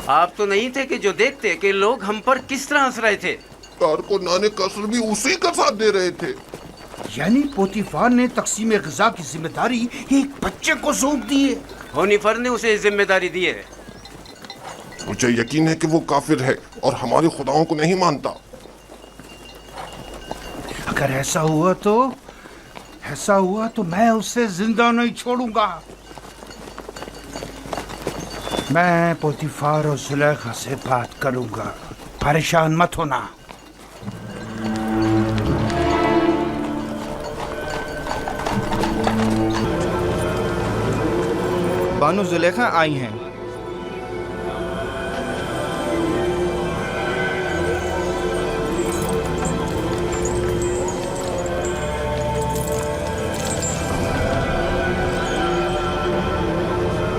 آپ تو نہیں تھے کہ جو دیکھتے کہ لوگ ہم پر کس طرح ہنس رہے تھے. کارکنان قصر بھی اسی کا ساتھ دے رہے تھے. یعنی پوتیفار نے تقسیم غذا کی ذمہ داری ایک بچے کو سونپ دی ہے. ہونیفر نے اسے ذمہ داری دی ہے. مجھے یقین ہے کہ وہ کافر ہے اور ہمارے خداؤں کو نہیں مانتا. اگر ایسا ہوا تو میں اسے زندہ نہیں چھوڑوں گا. میں پوتیفار اور زلیخا سے بات کروں گا، پریشان مت ہونا. بانو زلیخا آئی ہیں.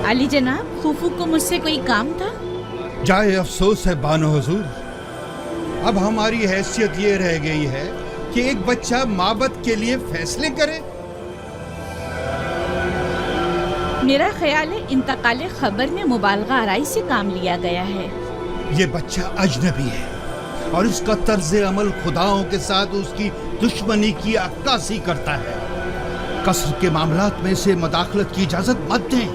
علی جناب، خوفو کو مجھ سے کوئی کام تھا؟ جائے افسوس ہے بانو حضور، اب ہماری حیثیت یہ رہ گئی ہے کہ ایک بچہ معبد کے لیے فیصلے کرے. میرا خیال ہے انتقال خبر میں مبالغہ آرائی سے کام لیا گیا ہے. یہ بچہ اجنبی ہے اور اس کا طرز عمل خداؤں کے ساتھ اس کی دشمنی کی عکاسی کرتا ہے. قصر کے معاملات میں اسے مداخلت کی اجازت مت دیں.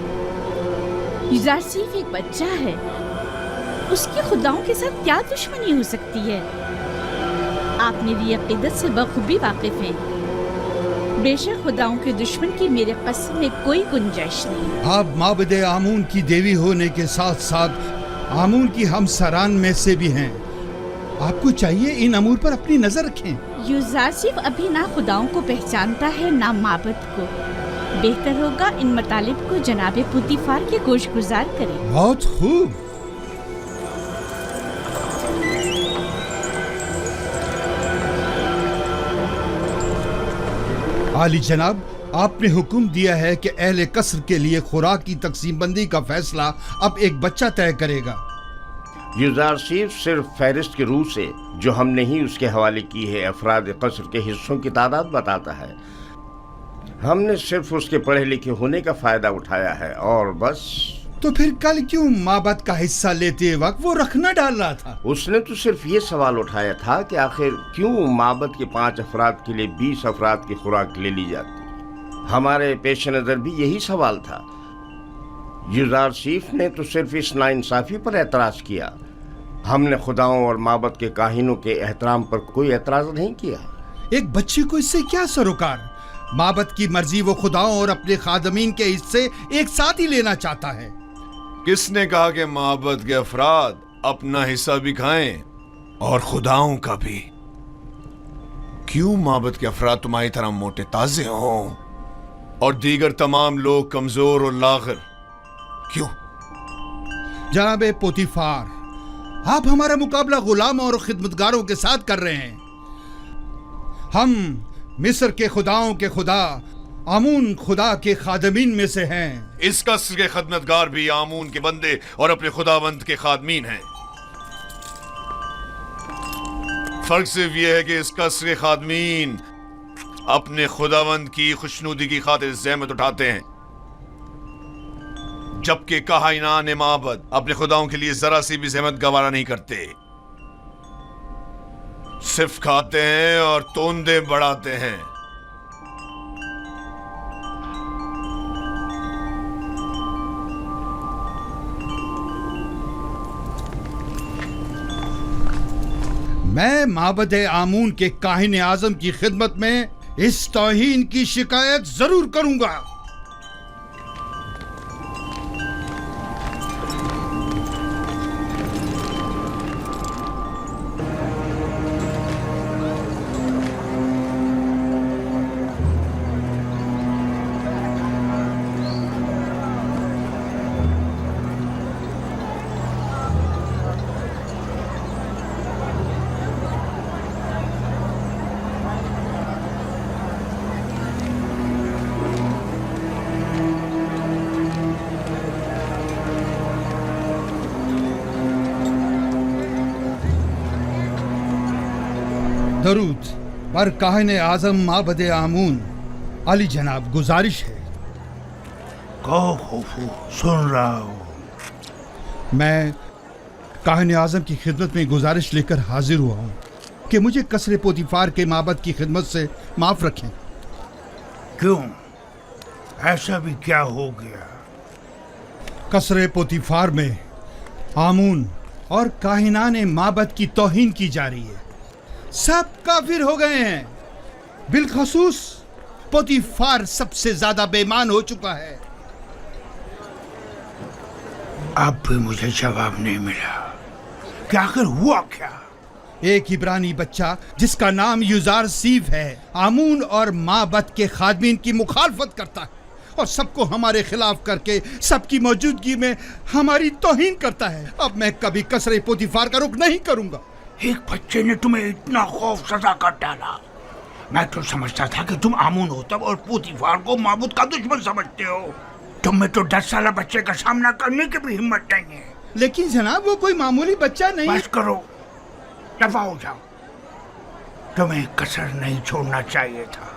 یوزارسیف ایک بچہ ہے، اس کی خداؤں کے ساتھ کیا دشمنی ہو سکتی ہے؟ آپ میری عقیدت سے بخوبی واقف ہیں. بے شک خداؤں کے دشمن کی میرے قصر میں کوئی گنجائش نہیں. آپ معبد آمون کی دیوی ہونے کے ساتھ ساتھ آمون کی ہمسران میں سے بھی ہیں. آپ کو چاہیے ان امور پر اپنی نظر رکھیں. یوزارسیف ابھی نہ خداؤں کو پہچانتا ہے نہ معبد کو. بہتر ہوگا ان مطالب کو جناب پوتیفار کے گوش گزار کریں. بہت خوب. عالی جناب، آپ نے حکم دیا ہے کہ اہل قصر کے لیے خوراک کی تقسیم بندی کا فیصلہ اب ایک بچہ طے کرے گا. یوزارسیف صرف فہرست کے روح سے جو ہم نے ہی اس کے حوالے کی ہے افراد قصر کے حصوں کی تعداد بتاتا ہے. ہم نے صرف اس کے پڑھے لکھے ہونے کا فائدہ اٹھایا ہے اور بس. تو پھر کل کیوں معبد کا حصہ لیتے وقت وہ رکھنا ڈال رہا تھا؟ اس نے تو صرف یہ سوال اٹھایا تھا کہ آخر کیوں معبد کے 5 افراد کے لیے 20 افراد کی خوراک لے لی جاتی. ہمارے پیش نظر بھی یہی سوال تھا. یوزارسیف نے تو صرف اس ناانصافی پر اعتراض کیا. ہم نے خداؤں اور معبد کے کاہنوں کے احترام پر کوئی اعتراض نہیں کیا. ایک بچے کو اس سے کیا سروکار؟ معبد کی مرضی وہ خداؤں اور اپنے خادمین کے حصے ایک ساتھ ہی لینا چاہتا ہے. کس نے کہا کہ معبد کے افراد اپنا حصہ بھی کھائیں اور خداؤں کا بھی؟ کیوں معبد کے افراد تمہاری طرح موٹے تازے ہوں اور دیگر تمام لوگ کمزور اور لاغر؟ کیوں؟ جناب پوتیفار، آپ ہمارا مقابلہ غلاموں اور خدمتگاروں کے ساتھ کر رہے ہیں. ہم مصر کے خداؤں کے خدا آمون خدا کے خادمین میں سے ہیں. اس قصر کے خدمتگار بھی آمون کے بندے اور اپنے خداوند کے خادمین ہیں. فرق صرف یہ ہے کہ اس قصر کے خادمین اپنے خداوند کی خوشنودی کی خاطر زحمت اٹھاتے ہیں، جبکہ کاہنان معبد اپنے خداؤں کے لیے ذرا سی بھی زحمت گوارا نہیں کرتے. صرف کھاتے ہیں اور توندے بڑھاتے ہیں. میں معبد آمون کے کاہن اعظم کی خدمت میں اس توہین کی شکایت ضرور کروں گا. درود بر کاہن اعظم معبد آمون. علی جناب، گزارش ہے. کہو خوفو، سن رہا ہوں. میں काहिन आजम की खिदमत में गुजारिश लेकर हाजिर हुआ हूँ कि मुझे कसर पोतीफार के माबद की खिदमत से माफ रखें। क्यों? ऐसा भी क्या हो गया? कसर पोतीफार में आमून और काहिनाने माबद की तौहीन की जा रही है। सब काफिर हो गए हैं, बिलखसूस पोतीफार सबसे ज्यादा बेईमान हो चुका है। अब भी मुझे जवाब नहीं मिला कि आखिर हुआ क्या? एक इब्रानी बच्चा जिसका नाम युजार सीफ है आमून और माबद के खादमीन की मुखालफत करता है और सबको हमारे खिलाफ करके सबकी मौजूदगी में हमारी तौहीन करता है। अब मैं कभी कसरे पोतीफार का रुख नहीं करूंगा। एक बच्चे ने तुम्हें इतना खौफ सजा कर डाला। मैं तो समझता था कि तुम आमून होतब और पोतीफार को माबूद का दुश्मन समझते हो। तुम में तो 10 साल बच्चे का सामना करने की भी हिम्मत नहीं है। लेकिन जनाब वो कोई मामूली बच्चा नहीं। बस करो, दफा हो जाओ। तुम्हें कसर नहीं छोड़ना चाहिए था।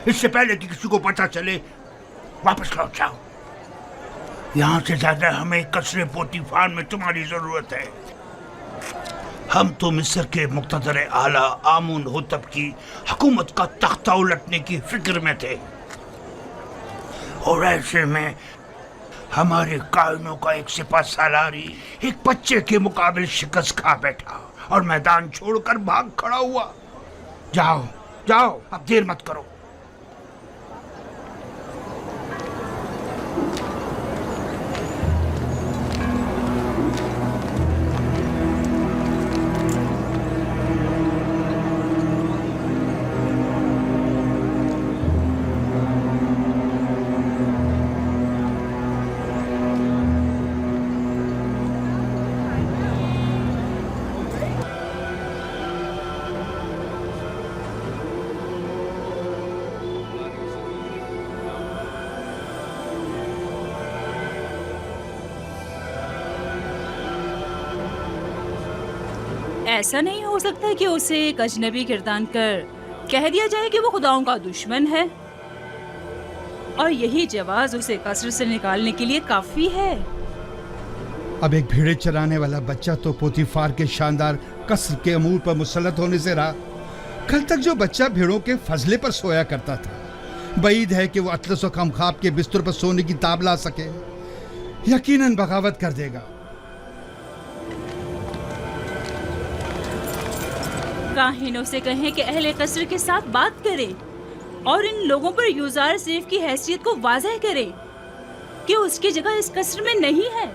इससे पहले कि किसी को पता चले वापस लौट जाओ। यहाँ से ज्यादा हमें कसरे पोतीफार में तुम्हारी जरूरत है। हम तो मिस्र के मुक़्तदर आला आमून होतब की हुकूमत का तख्ता उलटने की फिक्र में थे और ऐसे में हमारे कायनों का एक सिपा सालारी एक बच्चे के मुकाबले शिकस्त खा बैठा और मैदान छोड़कर भाग खड़ा हुआ। जाओ जाओ, अब देर मत करो। ऐसा नहीं हो सकता कि उसे एक अजनबी गिरदान कर कह दिया जाए कि वो खुदाओं का दुश्मन है और यही जवाज उसे कसर से निकालने के लिए काफी है। अब एक भेड़े चराने वाला बच्चा तो पोतीफार के शानदार कसर के अमूर पर मुसल्लत होने से रहा। कल तक जो बच्चा भेड़ों के फजले पर सोया करता था, बईद है कि वो अतलस और कमखाब के बिस्तर पर सोने की ताब ला सके। यकीनन बगावत कर देगा। काहिनों से कहें कि अहले कसर के साथ बात करें और इन लोगों पर युजार सेफ की हैसियत को वाज़ह करें कि उसकी जगह इस कसर में नहीं है।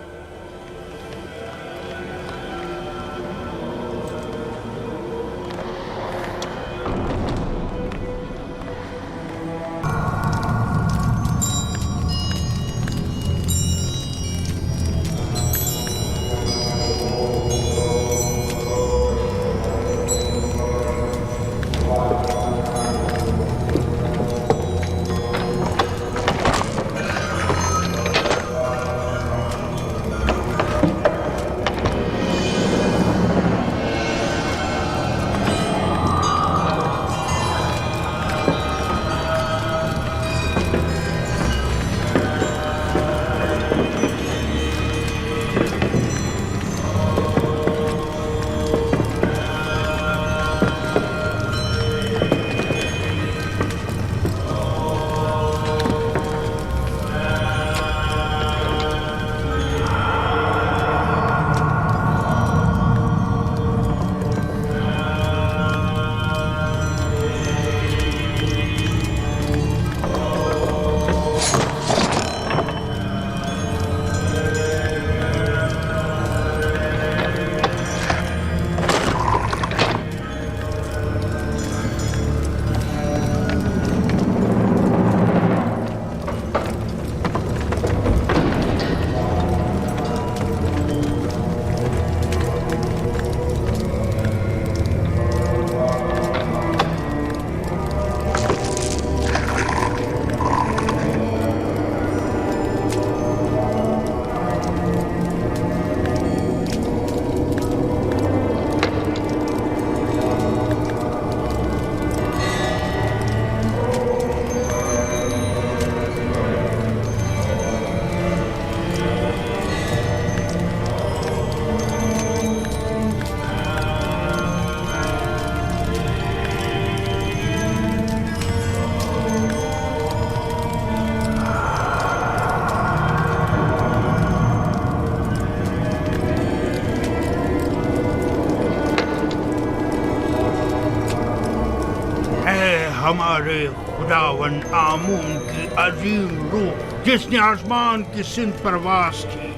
ہمارے خداوند آمون کی عظیم روح جس نے آسمان کی سمت پرواز کی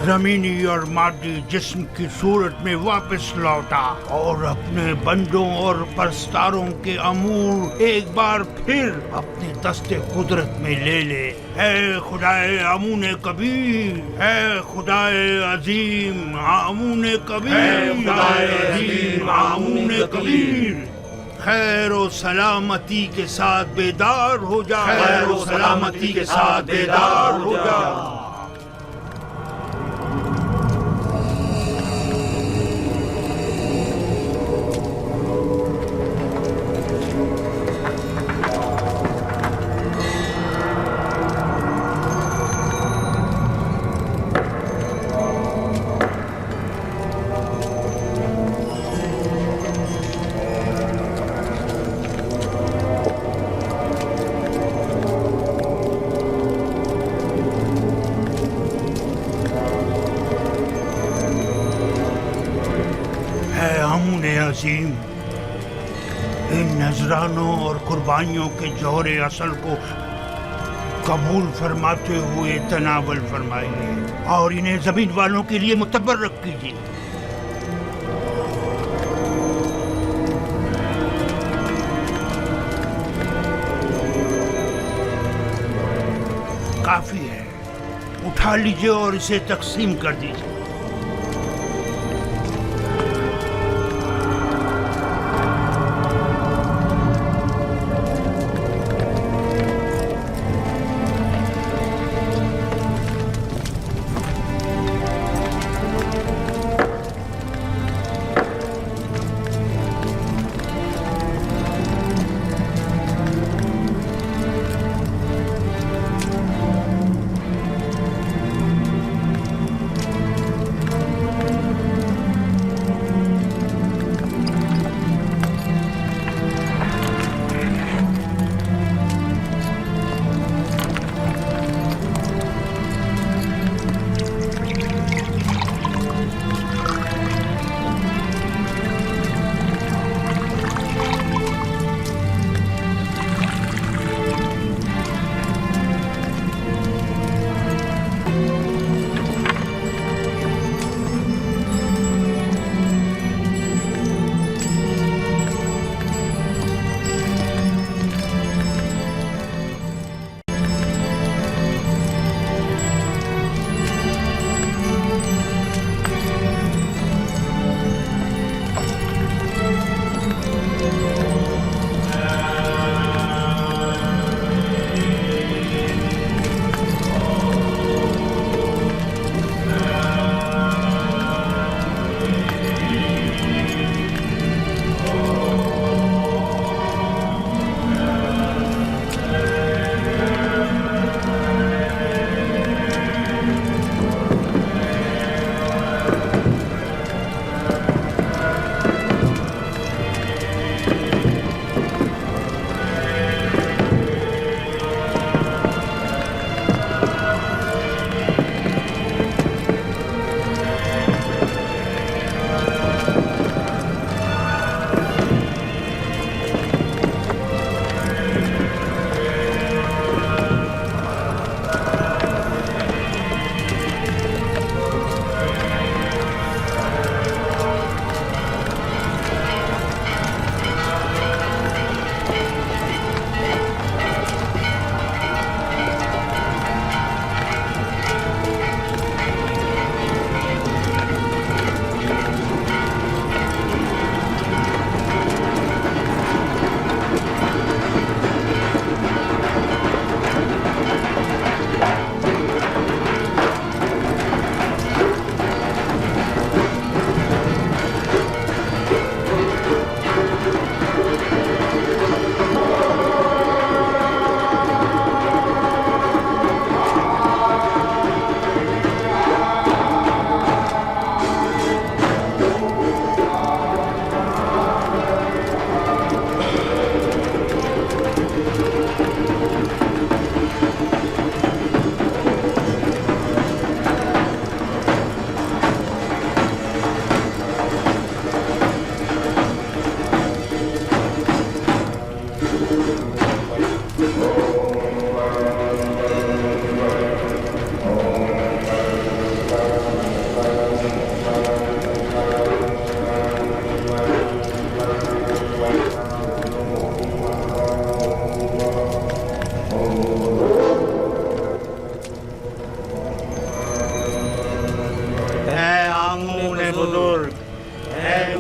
زمینی اور مادی جسم کی صورت میں واپس لوٹا اور اپنے بندوں اور پرستاروں کے امور ایک بار پھر اپنے دست قدرت میں لے لے۔ اے خدائے آمون کبیر، اے خدائے عظیم آمون کبیر، خدائے عظیم آمون کبیر، خیر و سلامتی کے ساتھ بیدار ہو جا، خیر و سلامتی کے ساتھ بیدار ہو جا۔ عظیم، ان نذرانوں اور قربانیوں کے جوہر اصل کو قبول فرماتے ہوئے تناول فرمائیے اور انہیں زمین والوں کے لیے متبرک کیجیے۔ کافی ہے، اٹھا لیجیے اور اسے تقسیم کر دیجیے۔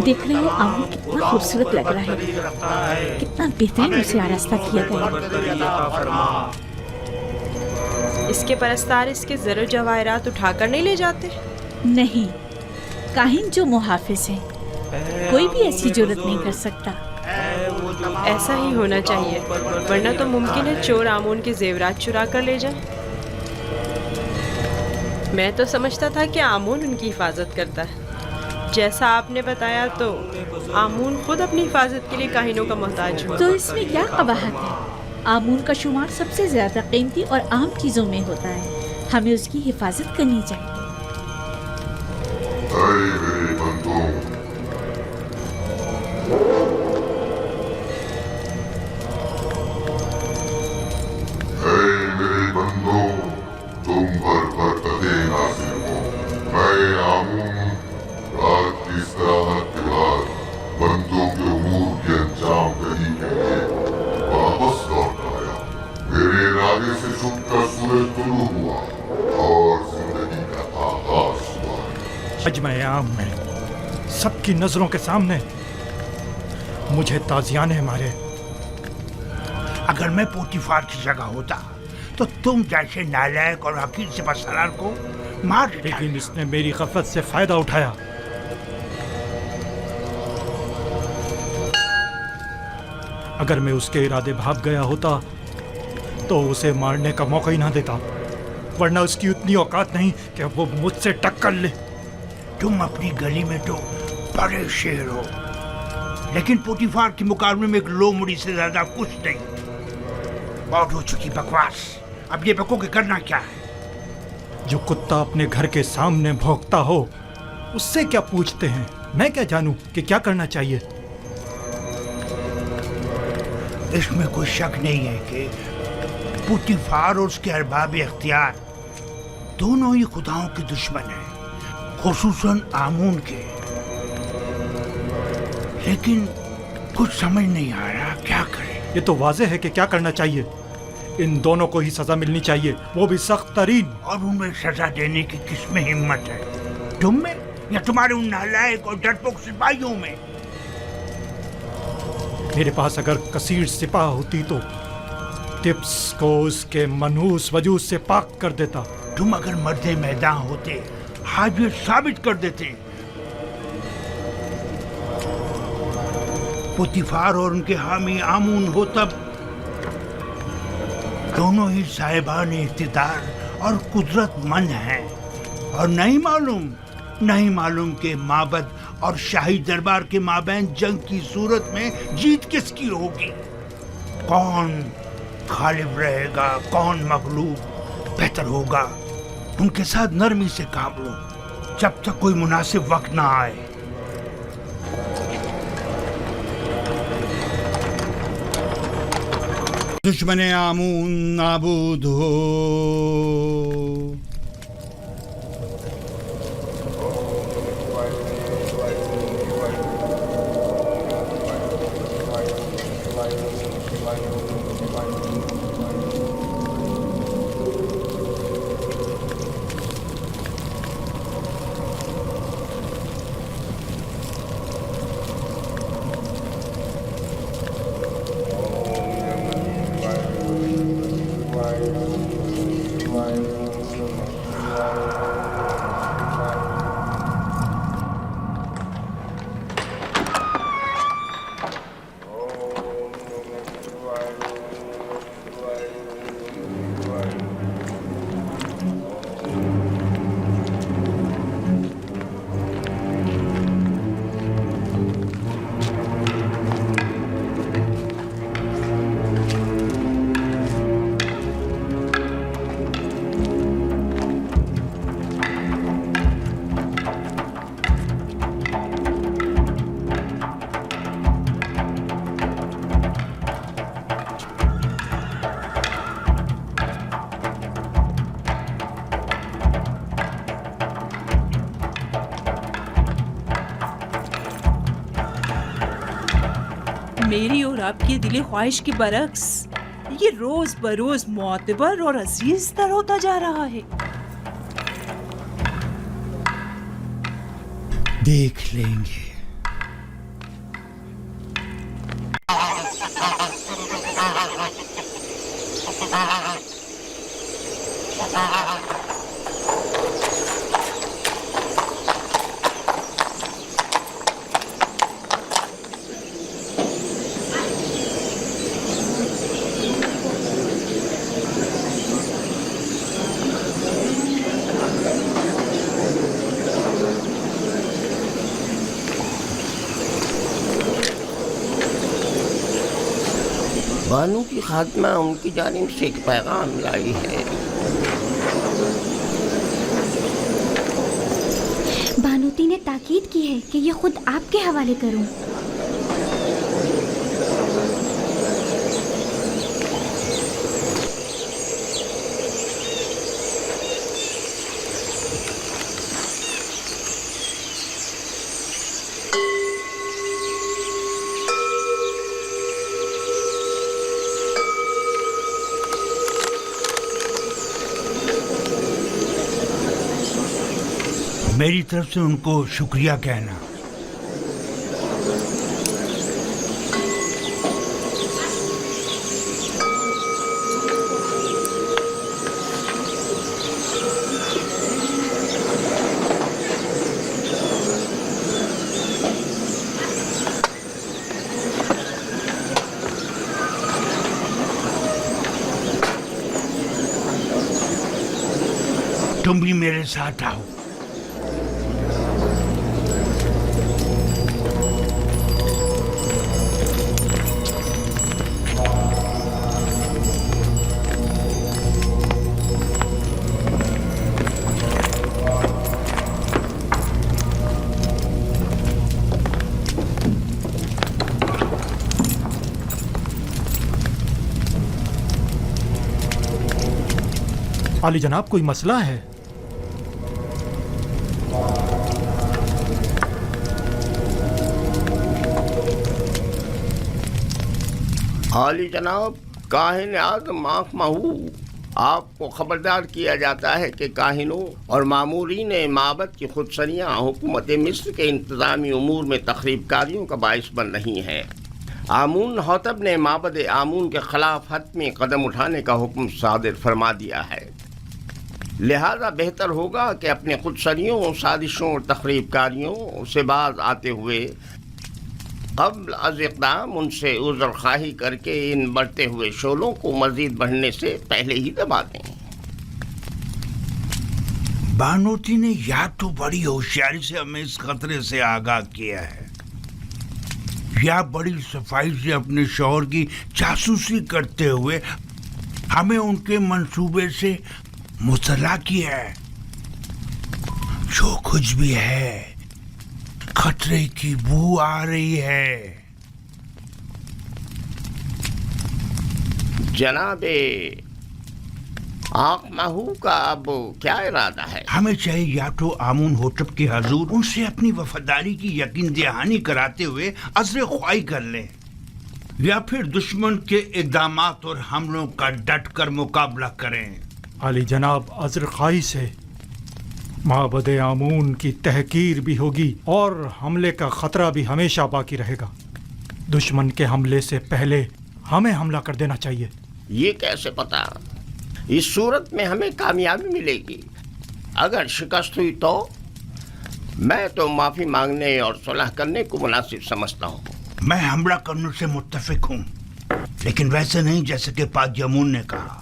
देख रहे हो आमूल कितना खूबसूरत लग रहा है, कितना बेहतरीन उसे आरास्ता किया गया। इसके परस्तार इसके ज़र जवाहरात उठाकर नहीं ले जाते? नहीं, काहिन जो मुहाफिज है, कोई भी ऐसी जुर्रत नहीं कर सकता। ऐसा ही होना चाहिए, वरना तो मुमकिन है चोर आमून के जेवरात चुरा कर ले जाए। मैं तो समझता था कि आमून उनकी हिफाजत करता है। जैसा आपने बताया तो आमून खुद अपनी हिफाजत के लिए काहिनों का मोहताज हुआ। तो इसमें क्या कबाहत है? आमून का शुमार सबसे ज्यादा कीमती और आम चीजों में होता है, हमें उसकी हिफाजत करनी चाहिए। मेरे बंदों, मेरे बंदों, तुम भर बरकते नासिर हो। मैं आमून रात की istirahat के बाद बंदों के उमूर के अंजाम दही के लिए वापस लौट आया। मेरे इरादे से छुपकर सूरज तुलू हुआ और जिंदगी का आगाज हुआ। अजमयाम में सबकी नजरों के सामने मुझे ताजियाने मारे। अगर मैं पोतीफार की जगह होता तो तुम जैसे नालायक और हकीर सिपहसालार को मार देता। लेकिन इसने मेरी गफलत से फायदा उठाया। अगर मैं उसके इरादे भाग गया होता तो उसे मारने का मौका ही ना देता, वरना उसकी उतनी औकात नहीं कि वो मुझसे टक्कर ले। तुम अपनी गली में तो बड़े शेर हो, लेकिन पोतीफार के मुकाबले में एक लोमड़ी से ज्यादा कुछ नहीं। बहुत हो चुकी बकवास, अब ये बको के करना क्या है? जो कुत्ता अपने घर के सामने भौंकता हो उससे क्या पूछते हैं? मैं क्या जानूं कि क्या करना चाहिए? इसमें कोई शक नहीं है कि पोतीफार और उसके अरबाब इख्तियार दोनों ही खुदाओं के दुश्मन हैं, खुसूसन आमून के। लेकिन कुछ समझ नहीं आ रहा क्या करें। ये तो वाज़ेह है कि क्या करना चाहिए। इन दोनों को ही सजा मिलनी चाहिए, वो भी सख्त तरीन। और उन्हें सजा देने की किसमें हिम्मत है? तुम में या तुम्हारे उन नालायक और डरपोक सिपाहियों में? मेरे पास अगर कसीर सिपाह होती तो टिप्स को उसके मनहूस वजूद से पाक कर देता। तुम अगर मर्दे मैदान होते आज ये साबित कर देते। पोतीफार और उनके हामी आमून हो तब दोनों ही साहिबान इख्तिदार और कुदरतमंद हैं, और नहीं मालूम कि माबद और शाही दरबार के माबैन जंग की सूरत में जीत किसकी होगी। कौन गालिब रहेगा, कौन मगलूब? बेहतर होगा उनके साथ नरमी से काम लो जब तक कोई मुनासिब वक्त ना आए। दुश्मन आमून नाबूद हो। मेरी और आपकी दिली ख्वाहिश की बरक्स ये रोज बरोज मोतबर और अजीज तर होता जा रहा है। देख लेंगे بانو کی خاتمہ ان کی جانب سے ایک پیغام لائی ہے۔ بانوتی نے تاکید کی ہے کہ یہ خود آپ کے حوالے کروں۔ میری طرف سے ان کو شکریہ کہنا۔ تم بھی میرے ساتھ آؤ۔ عالی جناب کوئی مسئلہ ہے؟ عالی جناب، کاہن اعظم آنکھ مہو، آپ کو خبردار کیا جاتا ہے کہ کاہنوں اور مامورین معبد کی خودسریاں حکومت مصر کے انتظامی امور میں تخریب کاریوں کا باعث بن رہی ہیں۔ آمون حوتب نے معبد آمون کے خلاف حتمی قدم اٹھانے کا حکم صادر فرما دیا ہے، لہذا بہتر ہوگا کہ اپنے خودسریوں، سازشوں اور تخریب کاریوں سے باز آتے ہوئے قبل از اقدام ان سے عذر خواہی کر کے ان بڑھتے ہوئے شعلوں کو مزید بڑھنے سے پہلے ہی دبا دیں۔ بانوتی نے یا تو بڑی ہوشیاری سے ہمیں اس خطرے سے آگاہ کیا ہے، یا بڑی صفائی سے اپنے شوہر کی جاسوسی کرتے ہوئے ہمیں ان کے منصوبے سے مطلع کیا ہے۔ جو کچھ بھی ہے، خطرے کی بو آ رہی ہے۔ جناب آنکھ مہو کا اب کیا ارادہ ہے؟ ہمیں چاہیے یا تو آمون ہوتب کے حضور ان سے اپنی وفاداری کی یقین دہانی کراتے ہوئے عذر خواہی کر لیں، یا پھر دشمن کے اقدامات اور حملوں کا ڈٹ کر مقابلہ کریں۔ عالی جناب، عذر خواہی سے معبد آمون کی تحقیر بھی ہوگی اور حملے کا خطرہ بھی ہمیشہ باقی رہے گا۔ دشمن کے حملے سے پہلے ہمیں حملہ کر دینا چاہیے۔ یہ کیسے پتا؟ اس صورت میں ہمیں کامیابی ملے گی۔ اگر شکست ہوئی تو میں تو معافی مانگنے اور صلح کرنے کو مناسب سمجھتا ہوں۔ میں حملہ کرنے سے متفق ہوں، لیکن ویسے نہیں جیسے کہ پادیمون نے کہا۔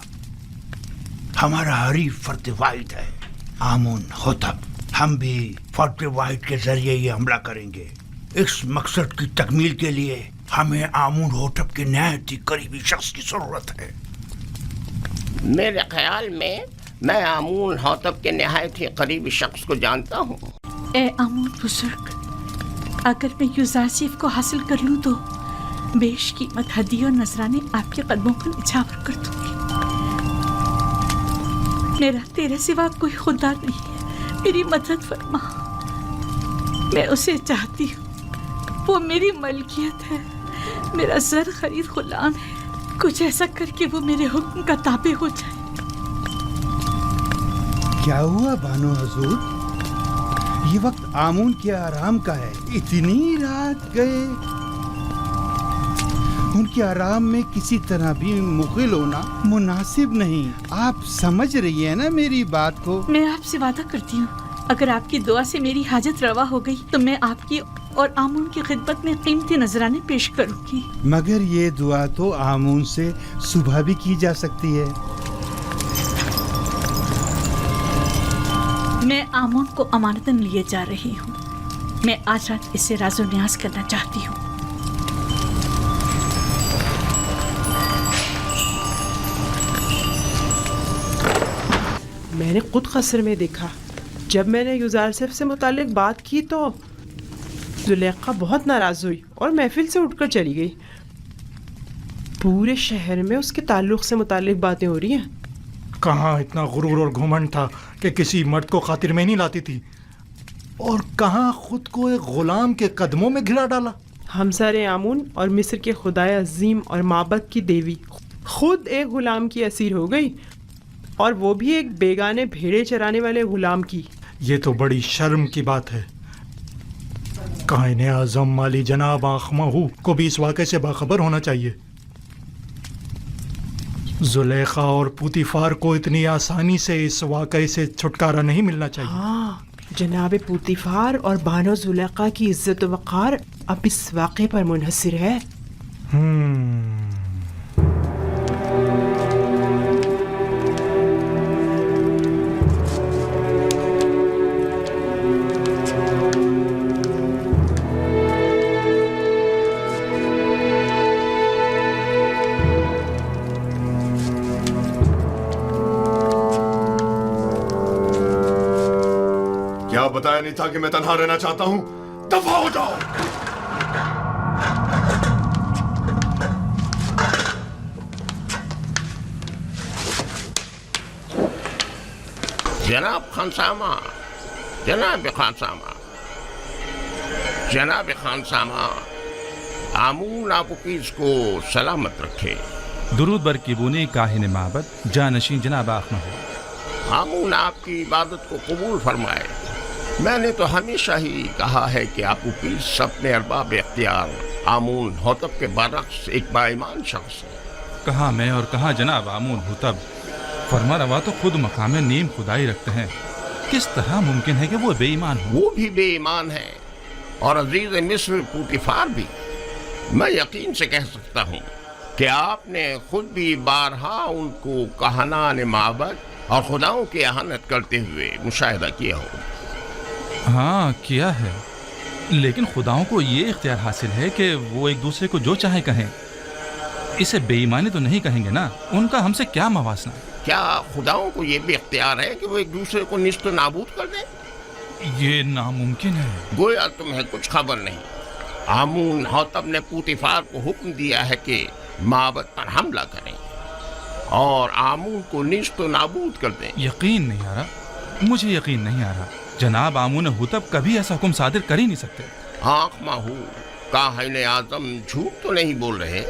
ہمارا حریف فرد واحد ہے آمون ہوتب، ہم بھی فرد واحد کے ذریعے یہ حملہ کریں گے۔ اس مقصد کی تکمیل کے لیے ہمیں آمون ہوتب کے نہایت ہی قریبی شخص کی ضرورت ہے۔ میرے خیال میں آمون ہوتب کے نہایت ہی قریبی شخص کو جانتا ہوں۔ اے آمون بزرگ، اگر میں یوزارسیف کو حاصل کر لوں تو بیش قیمت ہدیے اور نذرانے آپ کے قدموں پر نچھاور کر دوں گی۔ میرا تیرے سوا کوئی خدا نہیں ہے، میری مدد فرما۔ میں اسے چاہتی ہوں، وہ میری ملکیت ہے، میرا زر خرید غلام ہے۔ کچھ ایسا کر کے وہ میرے حکم کا تابع ہو جائے۔ کیا ہوا بانو حضور؟ یہ وقت آمون کے آرام کا ہے، اتنی رات گئے؟ ان کے آرام میں کسی طرح بھی مخل ہونا مناسب نہیں. آپ سمجھ رہی ہیں نا میری بات کو؟ میں آپ سے وعدہ کرتی ہوں اگر آپ کی دعا سے میری حاجت روا ہو گئی تو میں آپ کی اور آمون کی خدمت میں قیمتی نذرانے پیش کروں گی. مگر یہ دعا تو آمون سے صبح بھی کی جا سکتی ہے. میں آمون کو امانتاً لیے جا رہی ہوں. میں آج رات اس سے راز و نیاز کرنا چاہتی ہوں. میں نے خود قصر میں دیکھا. جب میں نے یوزارسیف سے متعلق بات کی تو زلیخا بہت ناراض ہوئی اور محفل سے اٹھ کر چلی گئی. پورے شہر میں اس کے تعلق سے متعلق باتیں ہو رہی ہیں. کہاں اتنا غرور اور گھمنڈ تھا کہ کسی مرد کو خاطر میں نہیں لاتی تھی، اور کہاں خود کو ایک غلام کے قدموں میں گرا ڈالا. ہمسر آمون اور مصر کے خدائے عظیم اور معبد کی دیوی خود ایک غلام کی اسیر ہو گئی، اور وہ بھی ایک بیگانے بھیڑے چرانے والے غلام کی. یہ تو بڑی شرم کی بات ہے. قائن اعظم مالی جناب آخمہو کو بھی اس واقعے سے باخبر ہونا چاہیے. زلیخا اور پوتیفار کو اتنی آسانی سے اس واقعے سے چھٹکارا نہیں ملنا چاہیے. ہاں، جناب پوتیفار اور بانو زلیخا کی عزت و وقار اب اس واقعے پر منحصر ہے. کیا بتایا نہیں تھا کہ میں تنہا رہنا چاہتا ہوں؟ دفع ہو جاؤ. جناب خانسامہ، جناب خانسامہ، جناب خانسامہ، آمون آپوکیز کو سلامت رکھے. درود بر کیبونی کاہن معبد جانشین جناب آخمہو. آمون آپ کی عبادت کو قبول فرمائے. میں نے تو ہمیشہ ہی کہا ہے کہ آپوکیز اپنے ارباب اختیار آمون ہوتب کے برعکس ایک با ایمان شخص ہے. کہاں میں اور کہاں جناب آمون ہوتب. فرما روا تو خود مقام نیم خدائی رکھتے ہیں. کس طرح ممکن ہے کہ وہ بے ایمان ہو؟ وہ بھی بے ایمان ہے، اور عزیز مصر پوتیفار بھی. میں یقین سے کہہ سکتا ہوں کہ آپ نے خود بھی بارہا ان کو کہنان معبد اور خداؤں کی اہانت کرتے ہوئے مشاہدہ کیا ہو. ہاں کیا ہے، لیکن خداؤں کو یہ اختیار حاصل ہے کہ وہ ایک دوسرے کو جو چاہے کہیں. اسے بے ایمانی تو نہیں کہیں گے نا. ان کا ہم سے کیا موازنہ؟ کیا خداؤں کو یہ بھی اختیار ہے کہ وہ ایک دوسرے کو نیست و نابود کر دیں؟ یہ ناممکن ہے. گویا تمہیں کچھ خبر نہیں. آمون ہوتب نے پوتیفار کو حکم دیا ہے کہ معبد پر حملہ کریں اور آمون کو نیست و نابود کر دیں. یقین نہیں آ رہا، مجھے یقین نہیں آ رہا. جناب آمون ہوتب کبھی ایسا حکم صادر کر ہی نہیں سکتے. آخمہو، کاہن اعظم جھوٹ تو نہیں بول رہے.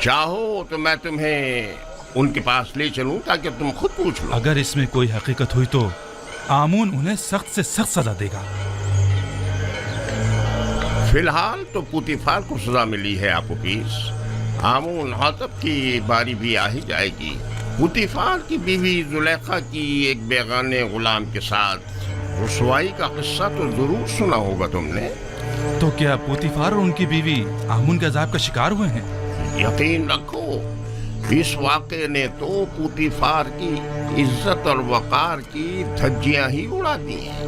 چاہو تو میں تمہیں ان کے پاس لے چلوں تاکہ تم خود پوچھ لو. اگر اس میں کوئی حقیقت ہوئی تو آمون انہیں سخت سے سخت سزا دے گا. فی الحال تو پوتیفار کو سزا ملی ہے آپوکیز. آمون ہوتب کی باری بھی آ ہی جائے گی. پوتیفار کی بیوی زلیخا کی ایک بیگانے غلام کے ساتھ رسوائی کا قصہ تو ضرور سنا ہوگا تم نے. تو کیا پوتیفار اور ان کی بیوی آمون کے عذاب کا شکار ہوئے ہیں؟ یقین رکھو، اس واقعے نے تو پوتیفار کی عزت اور وقار کی دھجیاں ہی اڑا دی ہیں.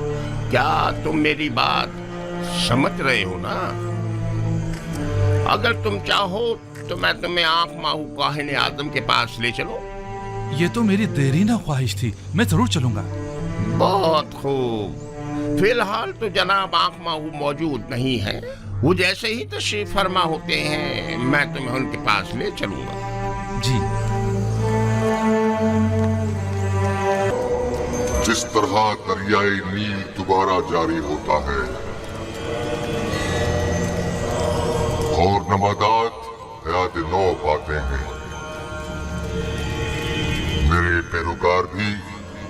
کیا تم میری بات سمجھ رہے ہو نا؟ اگر تم چاہو تو میں تمہیں آخمہو کاہن اعظم کے پاس لے چلوں. یہ تو میری دیرینہ خواہش تھی. میں ضرور چلوں گا. بہت خوب. فی الحال تو جناب آخمہو موجود نہیں ہیں. وہ جیسے ہی تشریف فرما ہوتے ہیں میں تمہیں ان کے پاس لے چلوں گا. جی. جس طرح دریائے نیل دوبارہ جاری ہوتا ہے اور نباتات حیات نو پاتے ہیں، میرے پیروکار بھی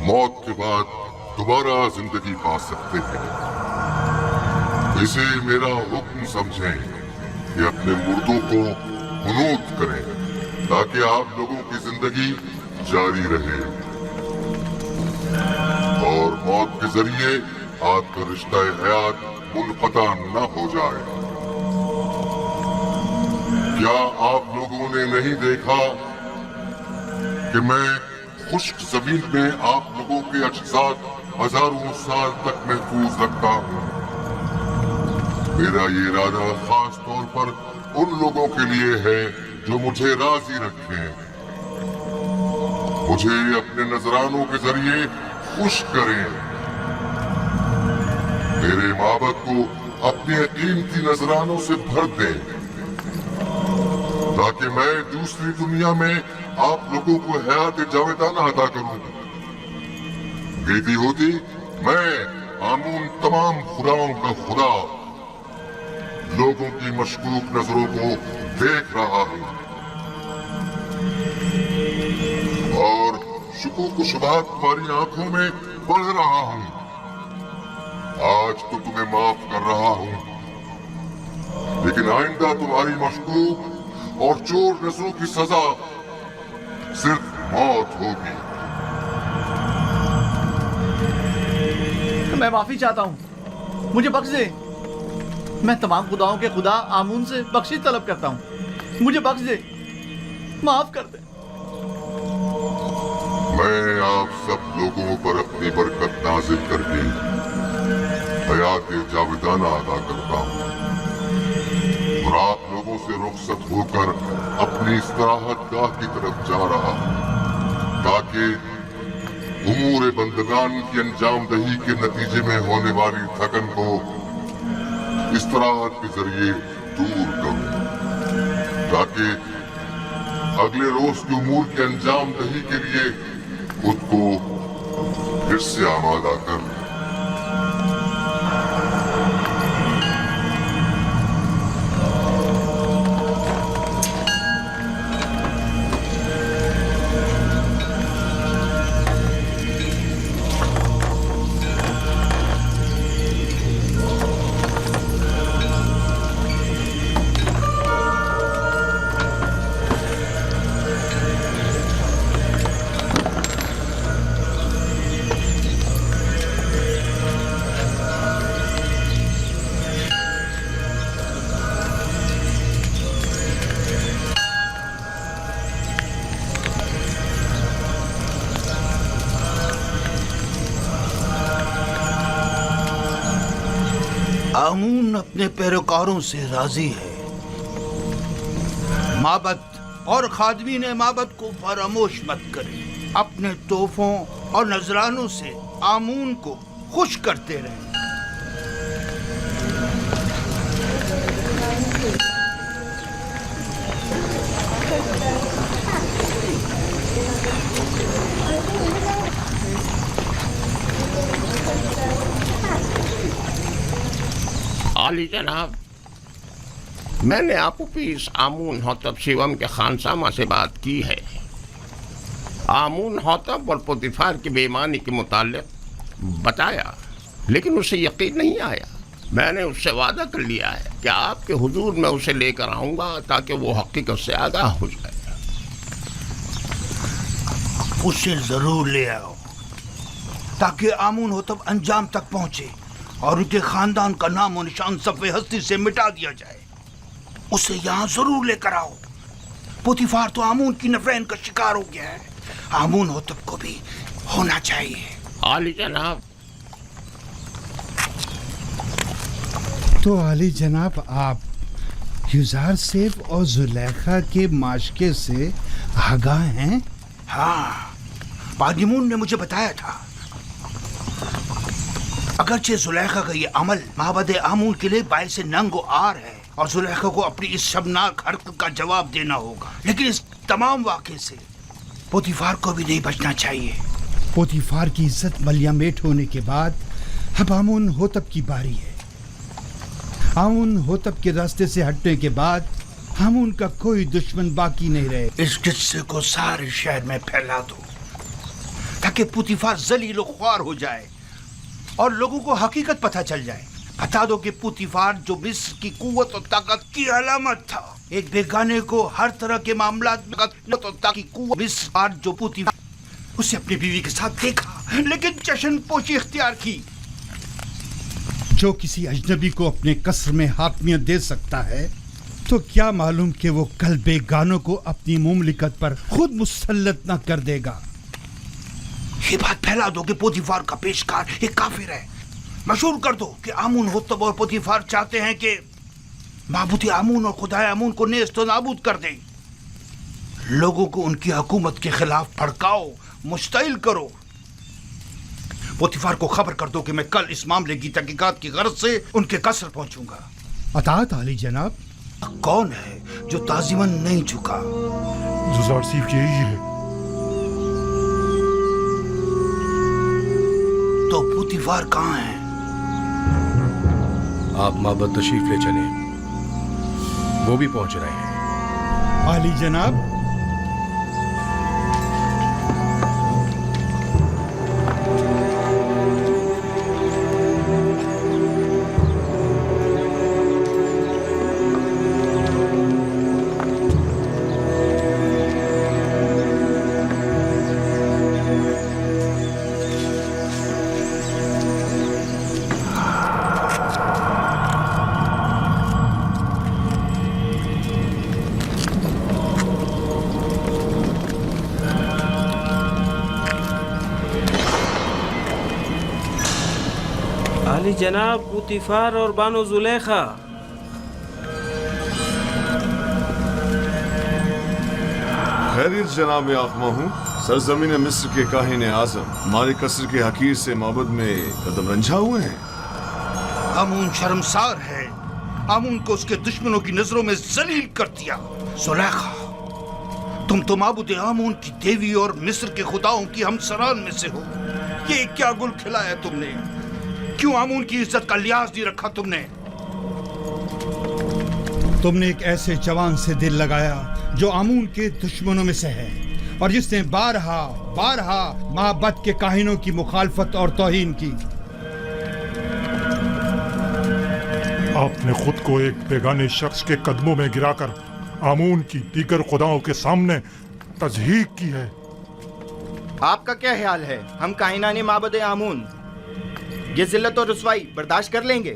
موت کے بعد دوبارہ زندگی پا سکتے ہیں. اسے میرا حکم سمجھیں کہ اپنے مردوں کو कुनूत करें ताकि आप लोगों की जिंदगी जारी रहे और मौत के जरिए आपका रिश्ता हयात मुनक़ता न हो जाए। क्या आप लोगों ने नहीं देखा कि मैं खुश्क जमीन में आप लोगों के अज्साद हजारों साल तक महफूज रखता हूँ। मेरा ये इरादा खास तौर पर उन लोगों के लिए है जो मुझे राजी रखें। मुझे अपने नजरानों के जरिए खुश करें। मेरे माबद को अपने कीमती नजरानों से भर दें ताकि मैं दूसरी दुनिया में आप लोगों को हयात जावेदाना अता करूं। बेटी होती मैं आमून तमाम खुदाओं का खुदा लोगों की मशकूक नजरों को देख रहा हूं और शुकूक शुबहात तुम्हारी आंखों में पढ़ रहा हूं। आज तो तुम्हें माफ कर रहा हूं, लेकिन आइंदा तुम्हारी मशकूक और चोर नजरों की सजा सिर्फ मौत होगी। मैं माफी चाहता हूँ, मुझे बख्श दे। मैं तमाम खुदाओं के खुदा आमून से बख्शिश तलब करता हूँ, मुझे बख्श दे, माफ कर दे। मैं आप सब लोगों पर अपनी बरकत नाजिल करके हयात जावेदाना अदा करता हूँ और आप लोगों से रुखसत होकर अपनी इस्तराहत गाह की तरफ जा रहा हूँ ताकि उमूर बंदगान की अंजाम दही के नतीजे में होने वाली थकन को इस्तराहत के जरिए दूर करूं, ताकि अगले रोज की उमूर के अंजाम दही के लिए खुद को फिर से आमादा कर। आमून अपने पैरोकारों से राजी है। माबद और खादमीन माबद को फरामोश मत करें। अपने तोहफों और नजरानों से आमून को खुश करते रहें। आली जनाब, मैंने आपूपीस आमून होतब शिवम के खानसामा से बात की है। आमून होतब और पोतीफार की बेईमानी के मुताल्लिक बताया, लेकिन उसे यकीन नहीं आया। मैंने उससे वादा कर लिया है कि आपके हुजूर में उसे लेकर आऊंगा ताकि वो हकीकत से आगाह हो जाए। उसे जरूर ले आओ ताकि आमून होतब अंजाम तक पहुंचे और उनके खानदान का नाम और निशान सफ़े हस्ती से मिटा दिया जाए। उसे यहाँ जरूर लेकर आओ। पोतीफार तो आमून की नफरैन का शिकार हो गया है, आमून होतब को भी होना चाहिए। आली जनाब। तो आली जनाब, आप युजार सेफ और जुलेखा के माशके से आगाह हैं? हाँ, बादिमून ने मुझे बताया था। अगरचे जुलेखा का ये अमल माबद आमून के लिए बाइस नंगो आर है और जुलेखा को अपनी इस शर्मनाक हरकत का जवाब देना होगा, लेकिन इस तमाम वाक़े से पोतीफार को भी नहीं बचना चाहिए। पोतीफार की इज्जत मलियामेट होने के बाद अब आमून होतब की बारी है। आमून होतब के रास्ते से हटने के बाद आमून का कोई दुश्मन बाकी नहीं रहे। इस किस्से को सारे शहर में फैला दो ताकि पोतीफार जलील ख्वार हो जाए और लोगों को हकीकत पता चल जाए। बता दो कि पोतीफार जो मिस्र की कुव्वत और ताकत की अलामत था, एक बेगाने को हर तरह के मामलात में ताकि मिस्र जो पोतीफार उसे अपनी बीवी के साथ देखा लेकिन जश्न पोशी इख्तियार की। जो किसी अजनबी को अपने कसर में हाकमियत दे सकता है तो क्या मालूम कि वो कल बेगानों को अपनी मुमलिकत पर खुद मुसल्लत न कर देगा। ये बात फैला दो कि पोतीफार का पेशकार एक काफिर है। मशहूर कर दो कि आमून हुत्तब और पोतीफार चाहते हैं कि माबूद आमून और खुदाए आमून को नेस्त नाबूद कर दें। लोगों को उनकी हुकूमत के खिलाफ भड़काओ, मुश्तइल करो। पोतीफार को खबर कर दो कि मैं कल इस मामले की तहकीकात की गर्ज से उनके कसर पहुंचूंगा। अतात आली जनाब। कौन है जो ताजिमन नहीं झुका? जुजारसीफ यही है। तो पोतीफार कहाँ है? आप माबद तशरीफ ले चले, वो भी पहुंच रहे हैं। आली जनाब। आली जनाब, पोतीफार और बानो जुलेखा। खैरियत जनाब आखमा हूँ। सरजमीन मिस्र के काहिन आजम हमारे कसर के हकीर से माबद में कदम रंझा हुए हैं। आमून शर्मसार है। आमून को उसके दुश्मनों की नजरों में जलील कर दिया। जुलेखा, तुम तो माबूद आमून की देवी और मिस्र के खुदाओं की हमसरान में से हो। ये क्या गुल खिलाया तुमने? क्यों आमून की इज्जत का लिहाज नहीं रखा तुमने? तुमने एक ऐसे जवान से दिल लगाया जो आमून के दुश्मनों में से है और जिसने बारहा बारहा मोहब्बत के काहिनों की मुखालफत और तौहीन की। आपने खुद को एक बेगाने शख्स के कदमों में गिराकर आमून की दीगर खुदाओं के सामने तज़हीक की है। आपका क्या ख्याल है, हम काहिनाने माबद आमून ये जिल्लत और रुसवाई बर्दाश्त कर लेंगे?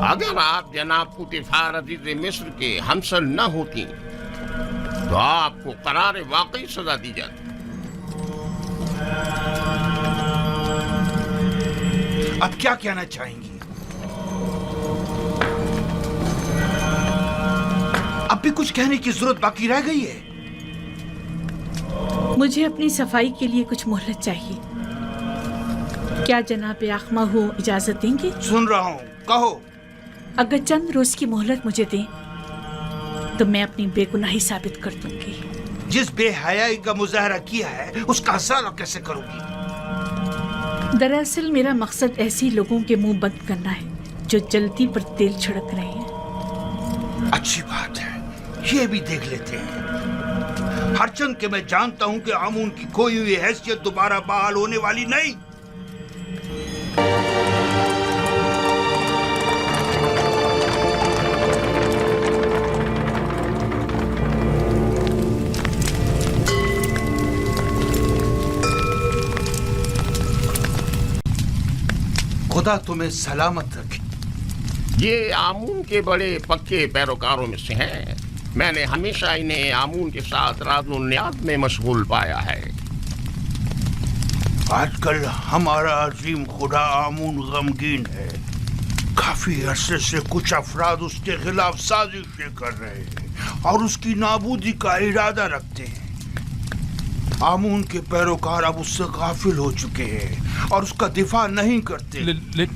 अगर आप जनाब पोतीफार अजीज मिस्र के हमसर न होती तो आपको करार वाकई सजा दी जाती। अब क्या कहना चाहेंगी? अब भी कुछ कहने की जरूरत बाकी रह गई है? मुझे अपनी सफाई के लिए कुछ मोहलत चाहिए। क्या जनाब आखमा हो इजाजत देंगे? सुन रहा हूँ, कहो। अगर चंद रोज की मोहलत मुझे दें तो मैं अपनी बेगुनाही साबित कर दूंगी। जिस बेहयाई का मुजाहरा किया है उसका हसाला कैसे करूंगी? दरअसल मेरा मकसद ऐसे लोगों के मुंह बंद करना है जो जल्दी पर तेल छिड़क रहे हैं। अच्छी बात है, ये भी देख लेते हैं। हरचंद के मैं जानता हूँ कि आमून की खोई हुई हैसियत दोबारा बहाल होने वाली नहीं। खुदा तुम्हें सलामत रखे। ये आमून के बड़े पक्के पैरोकारों में से हैं। मैंने हमेशा इन्हें आमून के साथ राज़-ओ-नियाज़ में मशगूल पाया है। आजकल हमारा अजीम खुदा आमून गमगीन है। काफी अरसे से कुछ अफराद उसके खिलाफ साजिशें कर रहे हैं और उसकी नाबूदी का इरादा रखते हैं। आमून के पैरोकार अब उससे गाफिल हो चुके हैं और उसका दिफा नहीं करते।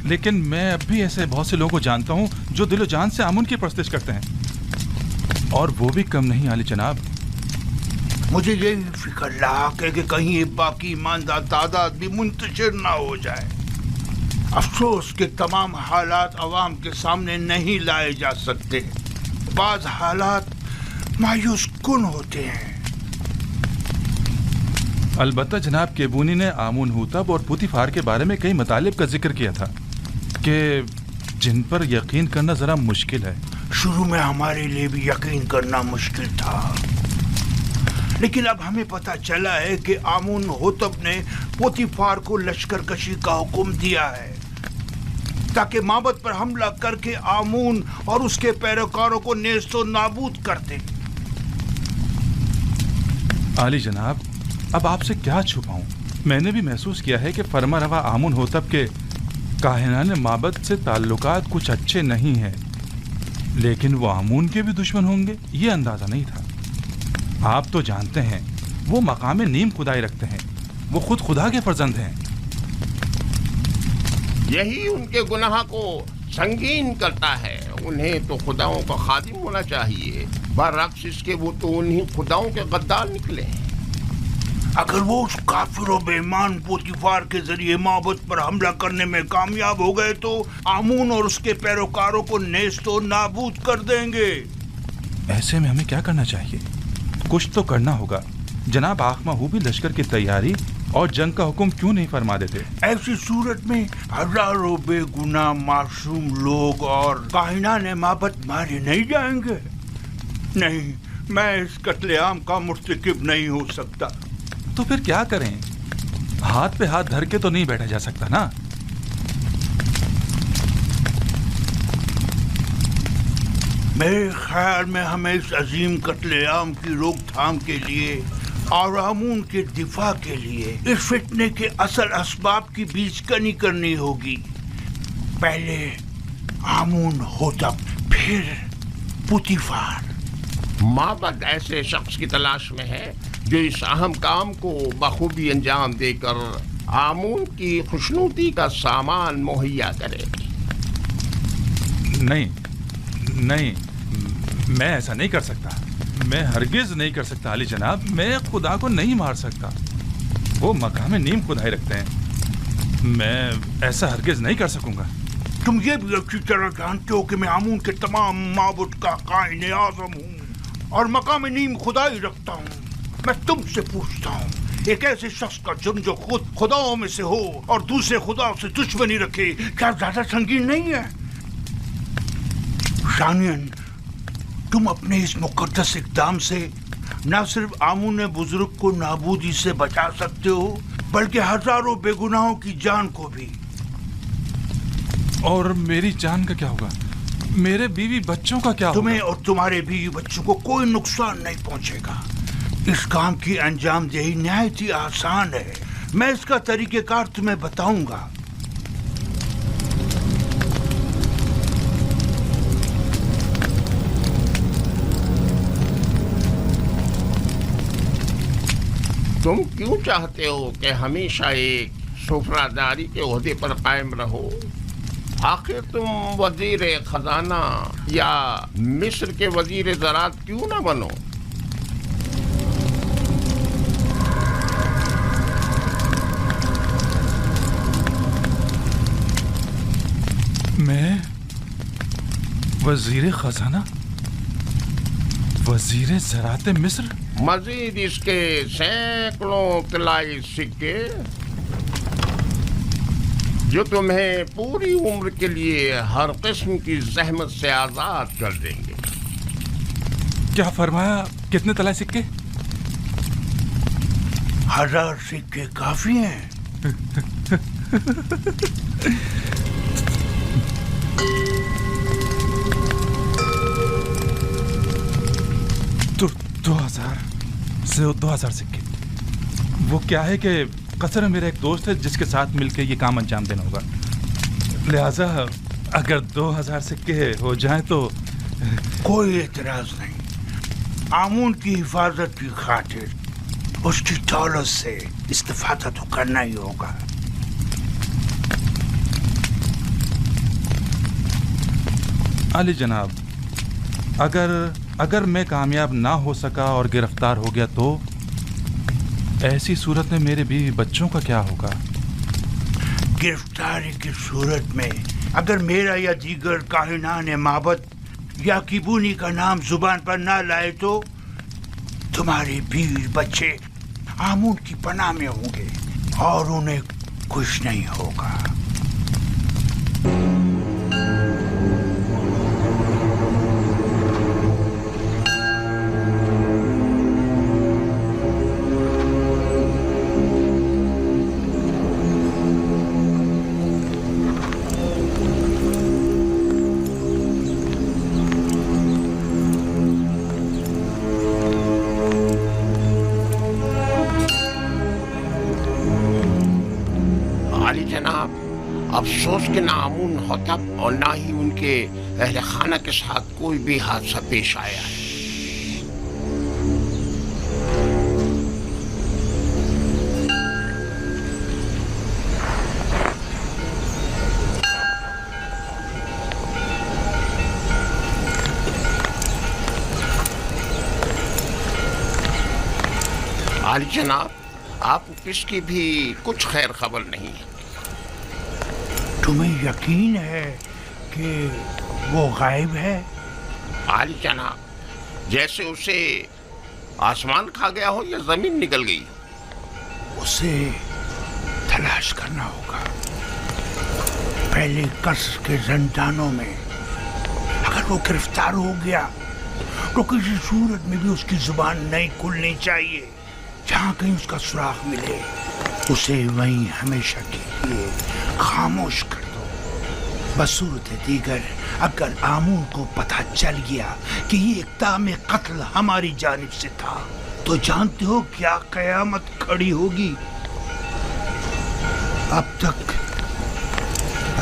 लेकिन मैं अब भी ऐसे बहुत से लोगों को जानता हूँ जो दिलो जान से आमून की परस्तिश करते हैं, और वो भी कम नहीं आली जनाब। मुझे यही फिक्र लाक है कि कहीं ये बाकी ईमानदार तादाद भी मुंतशिर ना हो जाए। अफसोस के तमाम हालात अवाम के सामने नहीं लाए जा सकते। बाज हालात मायूस कुन होते हैं। अलबत्ता जनाब केबूनी ने आमून हुतब और पोतीफार के बारे में कई मतालिब का जिक्र किया था कि जिन पर यकीन करना ज़रा मुश्किल है। शुरू में हमारे लिए भी यकीन करना मुश्किल था, लेकिन अब हमें पता चला है कि आमून होतब ने पोतीफार को लश्कर कशी का हुक्म दिया है ताकि माबद पर हमला करके आमून और उसके पैरोकारों को नेस्तो नाबूद कर दे। आली जनाब, अब आपसे क्या छुपाऊं? मैंने भी महसूस किया है कि फरमा रवा आमून होतब के काहिनान माबद से ताल्लुकात कुछ अच्छे नहीं हैं, लेकिन वो आमून के भी दुश्मन होंगे ये अंदाज़ा नहीं था। आप तो जानते हैं वो मकाम नीम खुदाई रखते हैं, वो खुद खुदा के फर्जंद हैं। यही उनके गुनाह को संगीन करता है। उन्हें तो खुदाओं का खादिम होना चाहिए, बरअक्स इसके वो तो उन्हीं खुदाओं के गद्दार निकले हैं। अगर वो उस काफिर और बेईमान पोतीफार के जरिए माबद पर हमला करने में कामयाब हो गए तो आमून और उसके पैरोकारों को नेस्तो नाबूद कर देंगे। ऐसे में हमें क्या करना चाहिए? कुछ तो करना होगा। जनाब आखमाहू भी लश्कर की तैयारी और जंग का हुक्म क्यों नहीं फरमा देते? ऐसी सूरत में हजारों बेगुनाह मासूम लोग और काहिनान माबद मारे नहीं जाएंगे। नहीं, मैं इस कत्लेआम का मुर्तकिब नहीं हो सकता। तो फिर क्या करें? हाथ पे हाथ धर के तो नहीं बैठा जा सकता ना। मेरे ख्याल में हमें इस अजीम कत्लेआम की रोकथाम के लिए और आमून के दिफा के लिए इस फितने के असल असबाब की बीजकनी करनी होगी। पहले आमून होतब, फिर पोतीफार। माबद ऐसे शख्स की तलाश में है जो इस अहम काम को बखूबी अंजाम देकर आमून की खुशनुदी का सामान मुहैया करे। नहीं नहीं, मैं ऐसा नहीं कर सकता। मैं हरगिज नहीं कर सकता अली जनाब। मैं खुदा को नहीं मार सकता। वो मकाम नीम खुदाई रखते हैं। मैं ऐसा हरगिज नहीं कर सकूंगा। तुम ये भी अच्छी तरह जानते हो कि मैं आमून के तमाम माबुद का कायने आज़म हूँ और मकाम नीम खुदाई रखता हूँ। मैं तुमसे पूछता हूँ, एक ऐसे शख्स का जुर्म जो खुद खुदाओं में से हो और दूसरे खुदाओं से दुश्मनी रखे, क्या ज्यादा संगीन नहीं है? शानियन, तुम अपने इस मुकद्दस इक़दाम से न सिर्फ आमून बुजुर्ग को नाबूदी से बचा सकते हो, बल्कि हजारों बेगुनाहों की जान को भी। और मेरी जान का क्या होगा? मेरे बीवी बच्चों का क्या तुम्हें होगा? और तुम्हारे बीवी बच्चों को कोई नुकसान नहीं पहुंचेगा। इस काम की अंजामदेही निहायत ही आसान है। मैं इसका तरीक़ेकार तुम्हें बताऊंगा। तुम क्यों चाहते हो कि हमेशा एक सुफरादारी के ओहदे पर कायम रहो? आखिर तुम वजीर खजाना या मिस्र के वजीर ज़राअत क्यों ना बनो? मैं वजीर खजाना, वजीर ज़राअत मिस्र? मजीद इसके सैकड़ों तिलाई सिक्के जो तुम्हें पूरी उम्र के लिए हर किस्म की जहमत से आजाद कर देंगे। क्या फरमाया? कितने तलाए सिक्के? 1000 सिक्के काफी हैं। तो 2000 सिक्के। वो क्या है कि कसर में मेरा एक दोस्त है जिसके साथ मिलकर ये काम अंजाम देना होगा। लिहाजा अगर 2000 सिक्के हो जाए तो कोई एतराज नहीं। आमून की हिफाजत की खातिर उसकी दौलत से इस्तेफादा तो करना ही होगा। अली जनाब, अगर मैं कामयाब ना हो सका और गिरफ्तार हो गया तो ऐसी सूरत में मेरे बीवी बच्चों का क्या होगा? गिरफ्तारी की सूरत में अगर मेरा या दीगर काहिनान माबद या किबूनी का नाम जुबान पर ना लाए तो तुम्हारे बीवी बच्चे आमून की पनाह में होंगे और उन्हें कुछ नहीं होगा। अफसोस कि ना आमून होतब और ना ही उनके अहले खाना के साथ कोई भी हादसा पेश आया है। आली जनाब, आप इसकी भी कुछ खैर खबर नहीं है। तुम्हें यकीन है कि वो गायब है? आली जनाब, जैसे उसे आसमान खा गया हो या जमीन निकल गई हो। उसे तलाश करना होगा। पहले कसर के जंजानों में अगर वो गिरफ्तार हो गया तो किसी सूरत में भी उसकी जुबान नहीं खुलनी चाहिए। जहाँ कहीं उसका सुराग मिले उसे वहीं हमेशा के लिए खामोश कर दो। बसूरत दीगर अगर आमून को पता चल गया कि ये इक़दाम कत्ल हमारी जानिब से था तो जानते हो क्या कयामत खड़ी होगी। अब तक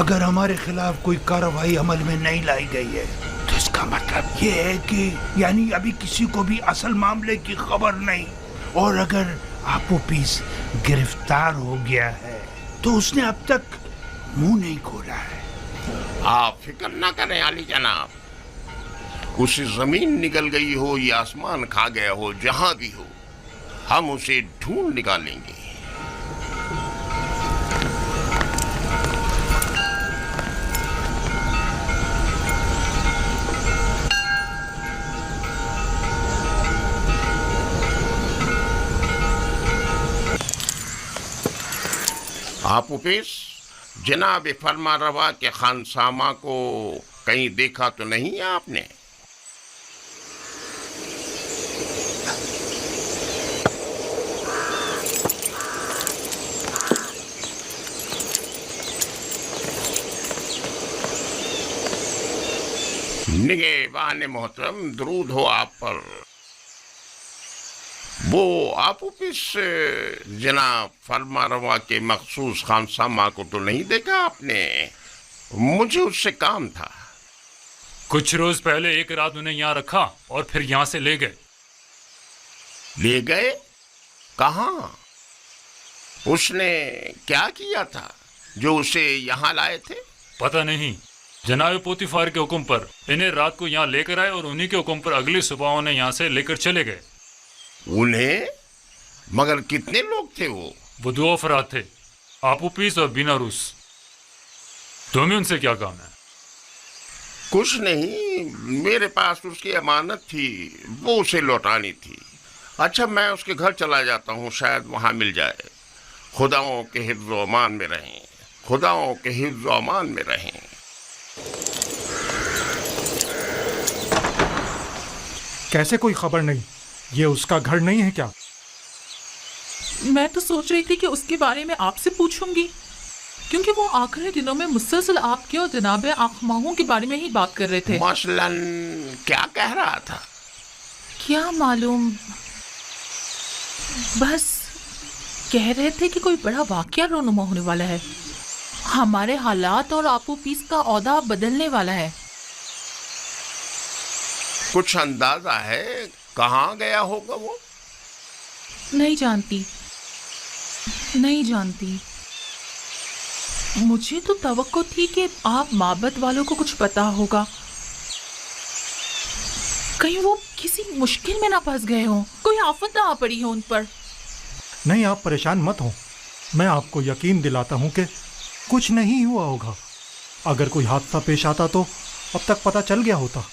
अगर हमारे खिलाफ कोई कार्रवाई अमल में नहीं लाई गई है तो इसका मतलब ये है कि यानी अभी किसी को भी असल मामले की खबर नहीं, और अगर आपो पीस गिरफ्तार हो गया है तो उसने अब तक मुंह नहीं खोला है। आप फिक्र ना करें आली जनाब, उसे जमीन निकल गई हो या आसमान खा गया हो, जहां भी हो हम उसे ढूंढ निकालेंगे। आप उपेश, जनाब फरमा रवा के खानसामा को कहीं देखा तो नहीं है आपने? निगहबान मोहतरम, दरूद हो आप पर। वो आप ऑफिस जनाब फरमा रवा के मखसूस खानसामा को तो नहीं देखा आपने? मुझे उससे काम था। कुछ रोज पहले एक रात उन्हें यहाँ रखा और फिर यहाँ से ले गए। ले गए? कहाँ? उसने क्या किया था जो उसे यहाँ लाए थे? पता नहीं, जनाब पोतीफार के हुक्म पर इन्हें रात को यहाँ लेकर आए और उन्हीं के हुक्म पर अगली सुबह उन्हें यहाँ से लेकर चले गए। उन्हें? मगर कितने लोग थे वो? 2 अफराद थे, आपू पीस और बीना रूस। तुम्हें उनसे क्या काम है? कुछ नहीं, मेरे पास उसकी अमानत थी, वो उसे लौटानी थी। अच्छा, मैं उसके घर चला जाता हूँ, शायद वहाँ मिल जाए। खुदाओं के हिफ्ज़ व अमान में रहें, खुदाओं के हिफ्ज़ व अमान में रहें। कैसे कोई खबर नहीं? ये उसका घर नहीं है क्या? मैं तो सोच रही थी कि उसके बारे में आपसे पूछूंगी, क्योंकि वो आखिरी दिनों में मुसलसल आपके और जनाब आखमाहों के बारे में ही बात कर रहे थे। मसलन क्या कह रहा था? क्या मालूम, बस कह रहे थे कि कोई बड़ा वाकया रोनुमा होने वाला है, हमारे हालात और आपू पीस का औदा बदलने वाला है। कुछ अंदाजा है कहाँ गया होगा वो? नहीं जानती, नहीं जानती। मुझे तो तवक्को थी कि आप माबद वालों को कुछ पता होगा, कहीं वो किसी मुश्किल में ना फंस गए हों, कोई आफत ना आ पड़ी हो उन पर। नहीं, आप परेशान मत हो, मैं आपको यकीन दिलाता हूँ कि कुछ नहीं हुआ होगा। अगर कोई हादसा पेश आता तो अब तक पता चल गया होता।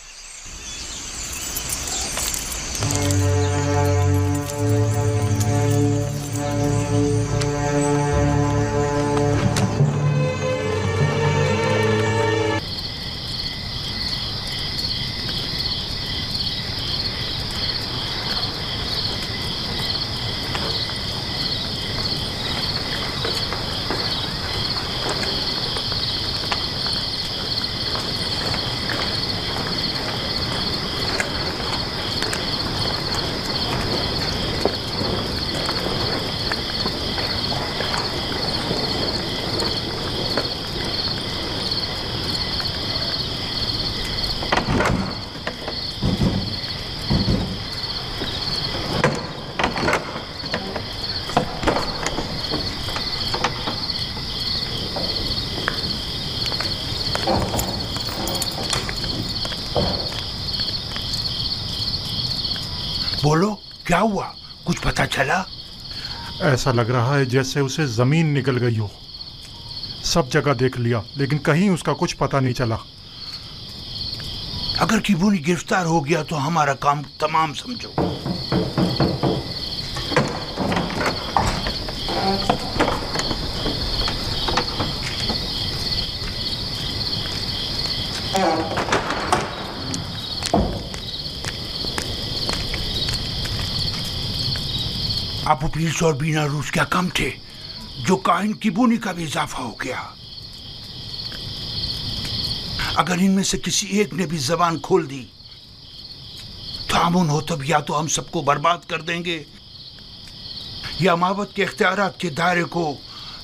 बोलो, क्या हुआ? कुछ पता चला? ऐसा लग रहा है जैसे उसे जमीन निकल गई हो। सब जगह देख लिया लेकिन कहीं उसका कुछ पता नहीं चला। अगर किबूनी गिरफ्तार हो गया तो हमारा काम तमाम समझो। आपू पीस और बीना रूस क्या कम थे जो काहिन किबूनी का भी इजाफा हो गया। अगर इनमें से किसी एक ने भी जबान खोल दी तो आमून हो तब या तो हम सबको बर्बाद कर देंगे या माबद के इख्तियारात के दायरे को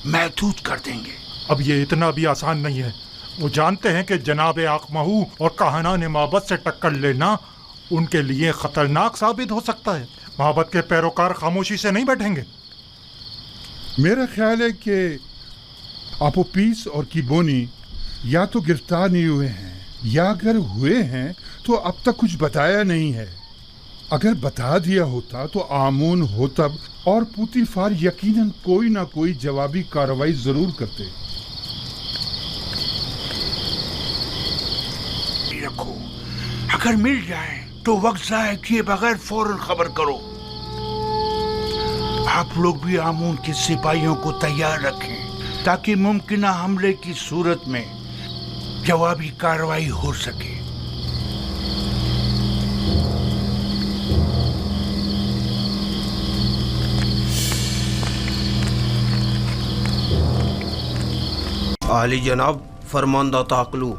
महदूद कर देंगे। अब ये इतना भी आसान नहीं है। वो जानते हैं कि जनाब आकमहू और काहनान माबद से टक्कर लेना उनके लिए खतरनाक साबित हो सकता है। माबद के पैरोकार खामोशी से नहीं बैठेंगे। मेरा ख्याल है कि अपोपीस और किबोनी या तो गिरफ्तार नहीं हुए हैं या अगर हुए हैं तो अब तक कुछ बताया नहीं है। अगर बता दिया होता तो आमून होतब और पुतीफार यकीनन कोई ना कोई जवाबी कार्रवाई जरूर करते। रखो, अगर मिल जाए तो वक्त जाए किए बगैर फौरन खबर करो। आप लोग भी आमून के सिपाहियों को तैयार रखें ताकि मुमकिना हमले की सूरत में जवाबी कार्रवाई हो सके। आली जनाब फरमानदा ताकलू।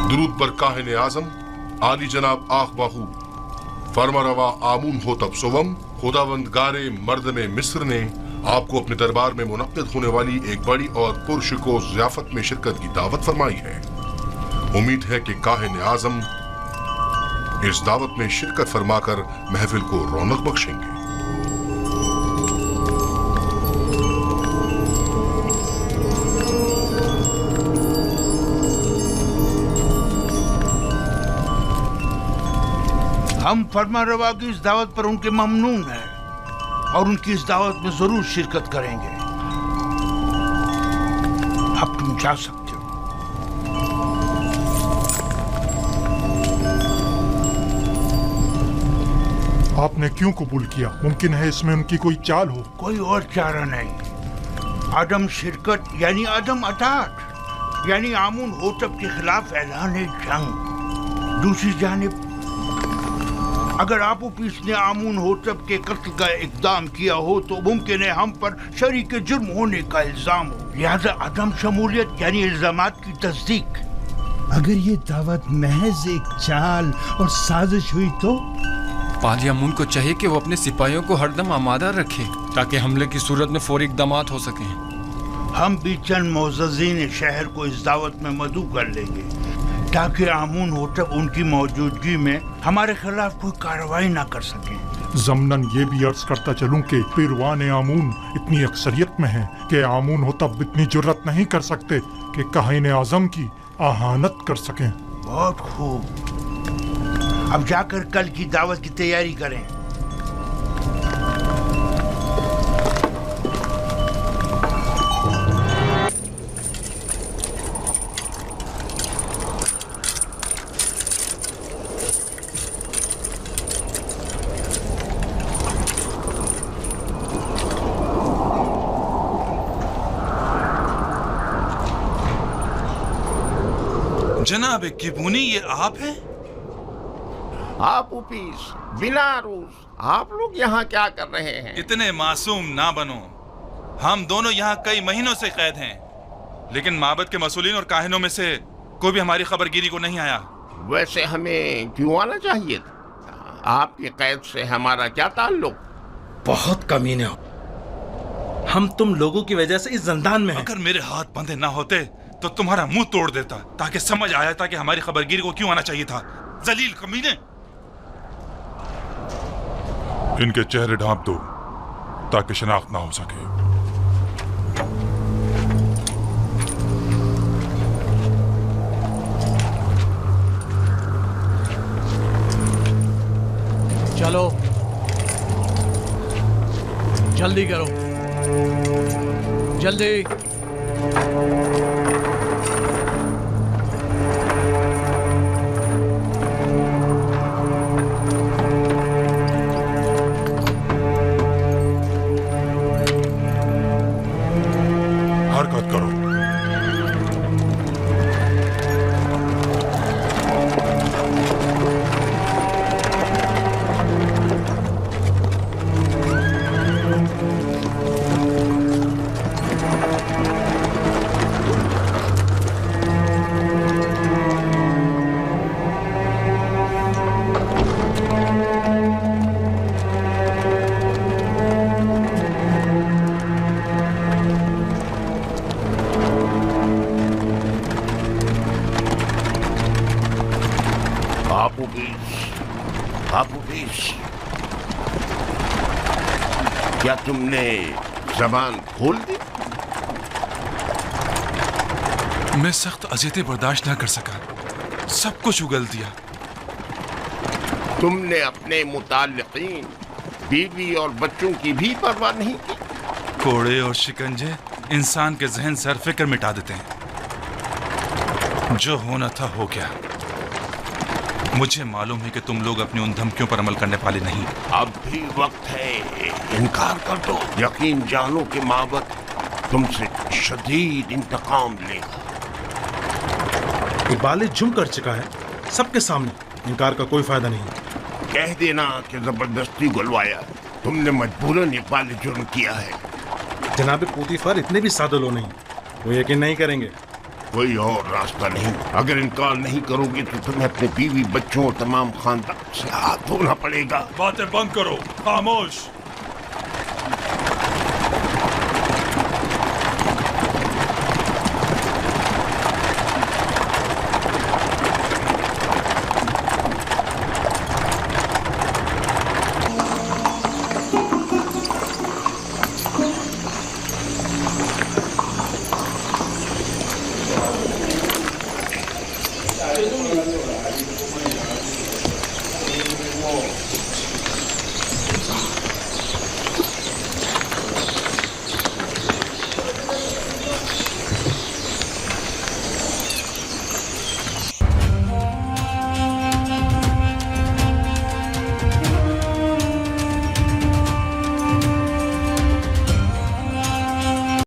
दुरूद पर काहिन आजम आली जनाब आखबाहू फरमारवा आमून होतब सोवम खुदावंद गारे मर्दने मिस्र ने आपको अपने दरबार में मुनक्किद होने वाली एक बड़ी और पुरशको ज़ियाफत में शिरकत की दावत फरमाई है। उम्मीद है कि काहिन आजम इस दावत में शिरकत फरमाकर महफिल को रौनक बख्शेंगे। हम फरमा रवा की इस दावत पर उनके ममनून हैं और उनकी इस दावत में जरूर शिरकत करेंगे। अब तुम जा सकते हो। आपने क्यों कबूल किया? मुमकिन है इसमें उनकी कोई चाल हो। कोई और चारा नहीं। आदम शिरकत यानी आदम अतात यानी आमून होतब के खिलाफ ऐलान जंग। दूसरी जानिब अगर आपोपीस ने आमून होतब के कत्ल का इक़दाम किया हो तो मुमकिन है हम पर शरीक जुर्म होने का इल्जाम हो। लिहाजा अदम शमूलियत यानी इल्जामात की तस्दीक। अगर ये दावत महज एक चाल और साजिश हुई तो पाली आमून को चाहिए कि वो अपने सिपाहियों को हरदम आमादा रखे ताकि हमले की सूरत में फौरी इक़दामात हो सकें। हम भी चंद मोअज़्ज़ज़ीन शहर को इस दावत में मदऊ कर लेंगे ताकि आमून होतब उनकी मौजूदगी में हमारे खिलाफ कोई कार्रवाई ना कर सकें। ज़मनन ये भी अर्ज करता चलूं कि पिरवान आमून इतनी अक्सरियत में है कि आमून होतब इतनी जुर्रत नहीं कर सकते कि काहिन आज़म की आहानत कर सकें। बहुत खूब। अब जाकर कल की दावत की तैयारी करें। जनाब किबूनी, ये आप हैं? आप उपीस बिना रूस, आप लोग यहाँ क्या कर रहे हैं? इतने मासूम ना बनो। हम दोनों यहाँ कई महीनों से कैद हैं, लेकिन माबद के मसूलीन और काहिनों में से कोई भी हमारी खबरगिरी को नहीं आया। वैसे हमें क्यों आना चाहिए था? आपकी कैद से हमारा क्या ताल्लुक? बहुत कमीने हो। हम तुम लोगों की वजह से इस जंदान में हैं। अगर मेरे हाथ बंधे ना होते तो तुम्हारा मुंह तोड़ देता, ताकि समझ आया था कि हमारी खबरगिरी को क्यों आना चाहिए था। जलील कमीने। इनके चेहरे ढांप दो ताकि शनाख्त ना हो सके। चलो जल्दी करो, जल्दी। हरकत करो। क्या तुमने जबान खोल दी? मैं सख्त अजियतें बर्दाश्त न कर सका, सब कुछ उगल दिया। तुमने अपने मुताल्लिकीन, बीवी और बच्चों की भी परवाह नहीं की। कोड़े और शिकंजे इंसान के जहन से हर फिक्र मिटा देते हैं। जो होना था हो गया। मुझे मालूम है कि तुम लोग अपनी उन धमकियों पर अमल करने वाले नहीं। अब भी वक्त है, इनकार कर दो। यकीन जानो कि माबद तुमसे शदीद इंतकाम लेगा। इकबाल जुम कर चुका है सबके सामने, इनकार का कोई फायदा नहीं। कह देना कि जबरदस्ती गुलवाया। तुमने मजबूरन इकबाल जुर्म किया है। जनाब पोतीफर इतने भी सादे लो नहीं, वो यकीन नहीं करेंगे। कोई और रास्ता नहीं। अगर इनकार नहीं करोगे तो तुम्हें अपने बीवी, बच्चों और तमाम खानदान से हाथ धोना पड़ेगा। बातें बंद करो, खामोश।